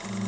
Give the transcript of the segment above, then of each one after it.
What's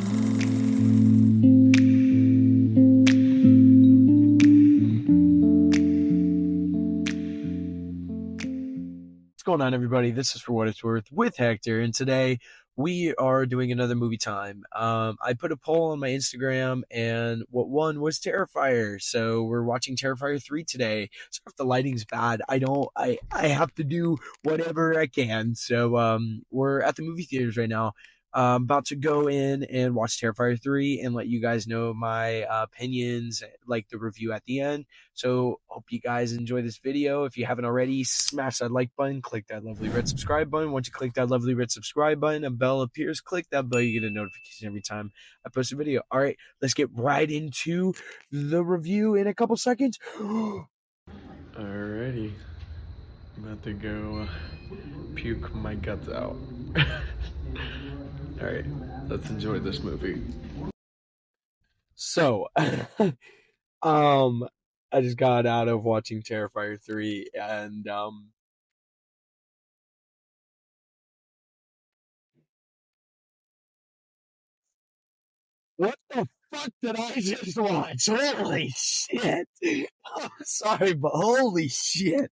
going on, everybody? This is For What It's Worth with Hector, and today we are doing another movie time. I put a poll on my Instagram, and what won was Terrifier. So we're watching Terrifier 3 today. So if the lighting's bad, I have to do whatever I can. So we're at the movie theaters right now. I'm about to go in and watch Terrifier 3 and let you guys know my opinions, like the review at the end. So hope you guys enjoy this video. If you haven't already, smash that like button, click that lovely red subscribe button. Once you click that lovely red subscribe button, a bell appears. Click that bell, you get a notification every time I post a video. All right, let's get right into the review in a couple seconds. Alrighty, I'm about to go puke my guts out. All right, let's enjoy this movie. So, I just got out of watching Terrifier 3, and what the fuck did I just watch? Holy shit. I'm sorry, but holy shit.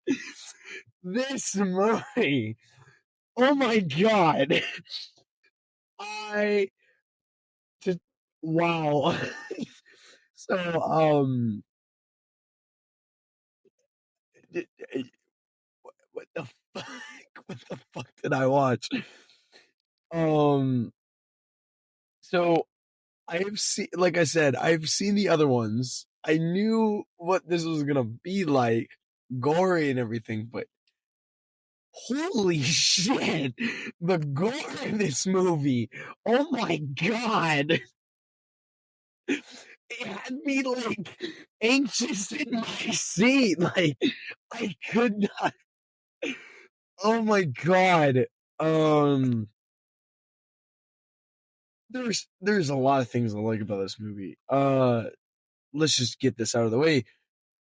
This movie. Oh my god. I just, wow. So, what the fuck? What the fuck did I watch? Um, so I've seen, like I said, I've seen the other ones. I knew what this was gonna be like, gory and everything, but holy shit, the gore in this movie! Oh my god, it had me like anxious in my seat. Like I could not. Oh my god. Um, there's a lot of things I like about this movie. Let's just get this out of the way.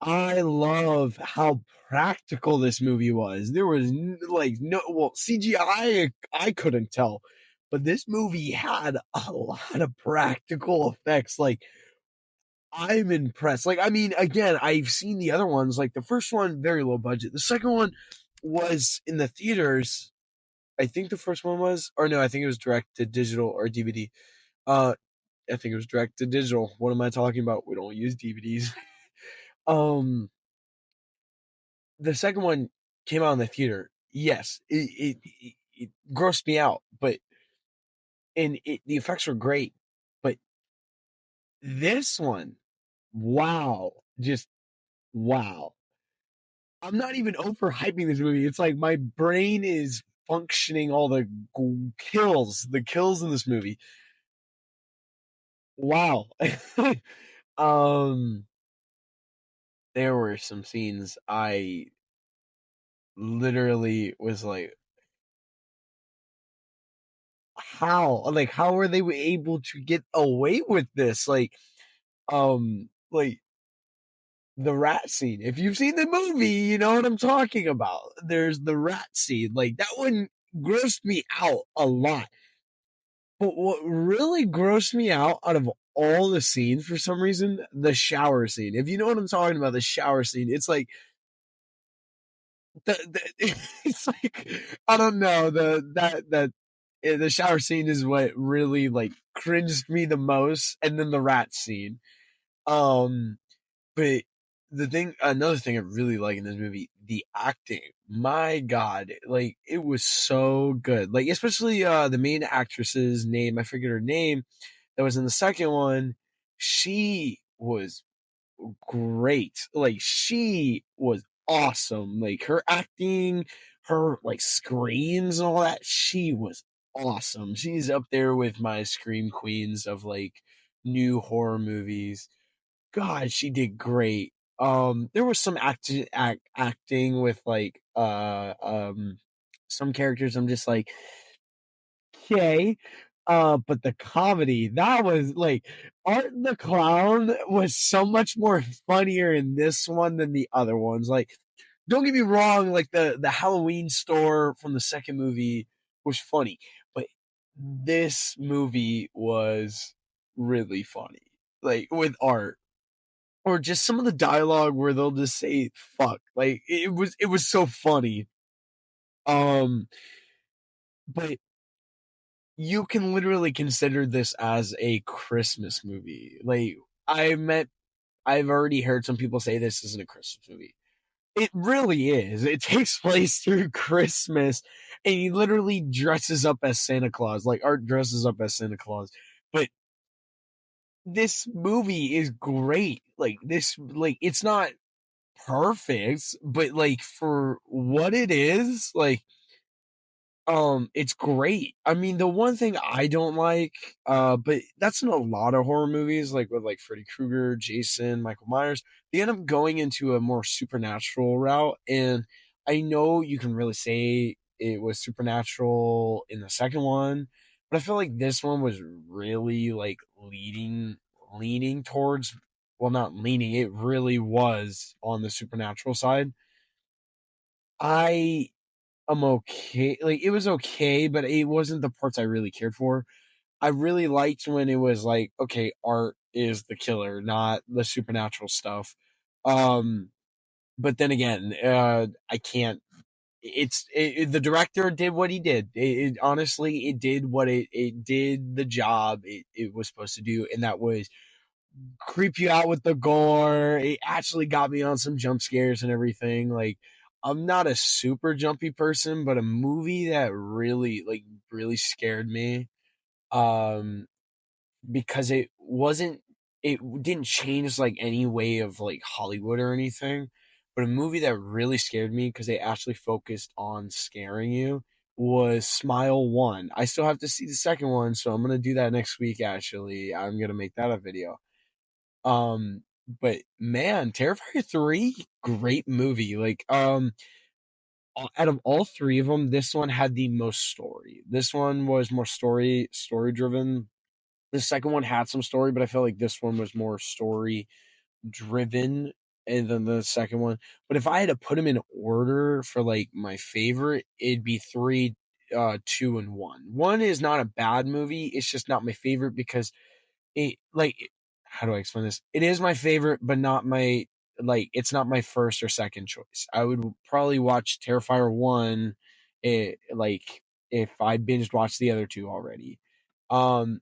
I love how practical this movie was. There was like no, well, CGI, I couldn't tell, but this movie had a lot of practical effects. Like, I'm impressed. Like, I mean, again, I've seen the other ones. Like, the first one, very low budget. The second one was in the theaters. I think the first one was, or no, I think it was direct to digital or DVD. Uh, I think it was direct to digital. What am I talking about? We don't use DVDs. um, the second one came out in the theater. Yes, it grossed me out, but the effects were great. But this one, wow, just wow. I'm not even overhyping this movie. It's like my brain is functioning all the the kills in this movie. Wow. um, there were some scenes I literally was like, how were they able to get away with this? Like the rat scene. If you've seen the movie, you know what I'm talking about. There's the rat scene. Like, that one grossed me out a lot. But what really grossed me out of all the scenes, for some reason, the shower scene. If you know what I'm talking about, the shower scene. It's like it's like, I don't know, the shower scene is what really like cringed me the most, and then the rat scene. Um, but another thing I really like in this movie, the acting. My God, like, it was so good. Like, especially the main actress's name, I forget her name, that was in the second one. She was great. Like, she was awesome. Like, her acting, her like screams and all that, she was awesome. She's up there with my scream queens of like new horror movies. God, she did great. There was some acting with like some characters. I'm just like, okay. But the comedy, that was like, Art the Clown was so much more funnier in this one than the other ones. Like, don't get me wrong, like the Halloween store from the second movie was funny, but this movie was really funny, like with art or just some of the dialogue where they'll just say "fuck." Like it was so funny. Um, but you can literally consider this as a Christmas movie. Like I've already heard some people say this isn't a Christmas movie. It really is. It takes place through Christmas, and he literally dresses up as Santa Claus. Like Art dresses up as Santa Claus, but this movie is great. Like this, like it's not perfect, but like for what it is, like it's great. I mean, the one thing I don't like, but that's in a lot of horror movies, like with like Freddy Krueger, Jason, Michael Myers, they end up going into a more supernatural route. And I know you can really say it was supernatural in the second one, but I feel like this one was really like leaning towards, well, not leaning, it really was on the supernatural side. I I'm okay. Like it was okay, but it wasn't the parts I really cared for. I really liked when it was like, okay, Art is the killer, not the supernatural stuff. Um, but then again, I can't. The director did what he did. Honestly, it did what it did the job it was supposed to do, and that was creep you out with the gore. It actually got me on some jump scares and everything. Like I'm not a super jumpy person, but a movie that really scared me um because it didn't change like any way of like Hollywood or anything, but a movie that really scared me because they actually focused on scaring you was Smile 1. I still have to see the second one, so I'm going to do that next week actually. I'm going to make that a video. Um, but man, Terrifier 3, great movie. Like, out of all three of them, this one had the most story. This one was more story driven. The second one had some story, but I felt like this one was more story driven than the second one. But if I had to put them in order for like my favorite, it'd be three, two, and one. One is not a bad movie. It's just not my favorite because it like how do I explain this? It is my favorite, but not my like it's not my first or second choice. I would probably watch Terrifier 1 like if I binged watched the other two already.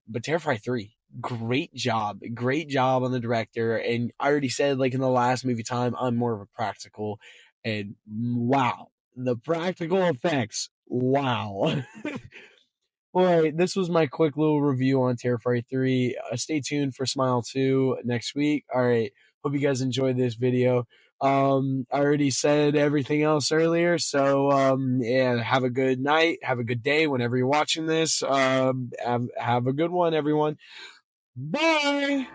But Terrifier 3, great job. Great job on the director. And I already said like in the last movie time, I'm more of a practical and wow, the practical effects. Wow. All right, this was my quick little review on Terrifier 3. Stay tuned for Smile 2 next week. All right, hope you guys enjoyed this video. I already said everything else earlier, so yeah, have a good night, have a good day whenever you're watching this. Have a good one, everyone. Bye.